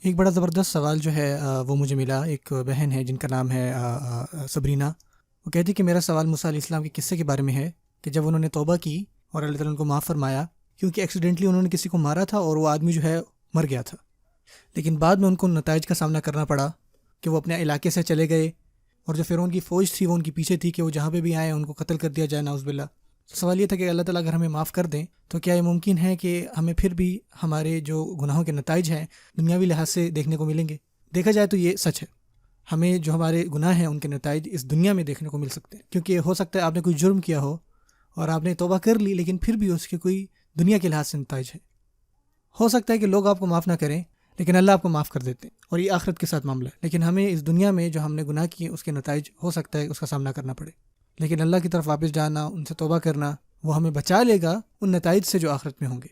ایک بڑا زبردست سوال جو ہے وہ مجھے ملا. ایک بہن ہے جن کا نام ہے سبرینا. وہ کہتی کہ میرا سوال موسیٰ علیہ السلام کے قصے کے بارے میں ہے کہ جب انہوں نے توبہ کی اور اللہ تعالیٰ ان کو معاف فرمایا، کیونکہ ایکسیڈنٹلی انہوں نے کسی کو مارا تھا اور وہ آدمی جو ہے مر گیا تھا، لیکن بعد میں ان کو نتائج کا سامنا کرنا پڑا کہ وہ اپنے علاقے سے چلے گئے اور جو فرعون کی فوج تھی وہ ان کے پیچھے تھی کہ وہ جہاں پہ بھی آئیں ان کو قتل کر دیا جائے، نعوذ باللہ. تو سوال یہ تھا کہ اللہ تعالیٰ اگر ہمیں معاف کر دیں تو کیا یہ ممکن ہے کہ ہمیں پھر بھی ہمارے جو گناہوں کے نتائج ہیں دنیاوی لحاظ سے دیکھنے کو ملیں گے؟ دیکھا جائے تو یہ سچ ہے، ہمیں جو ہمارے گناہ ہیں ان کے نتائج اس دنیا میں دیکھنے کو مل سکتے ہیں، کیونکہ ہو سکتا ہے آپ نے کوئی جرم کیا ہو اور آپ نے توبہ کر لی لیکن پھر بھی اس کے کوئی دنیا کے لحاظ سے نتائج ہیں. ہو سکتا ہے کہ لوگ آپ کو معاف نہ کریں لیکن اللہ آپ کو معاف کر دیتے ہیں، اور یہ آخرت کے ساتھ معاملہ ہے. لیکن ہمیں اس دنیا میں جو ہم نے گناہ کیے اس کے نتائج ہو سکتا ہے اس کا سامنا کرنا پڑے، لیکن اللہ کی طرف واپس جانا، ان سے توبہ کرنا، وہ ہمیں بچا لے گا ان نتائج سے جو آخرت میں ہوں گے.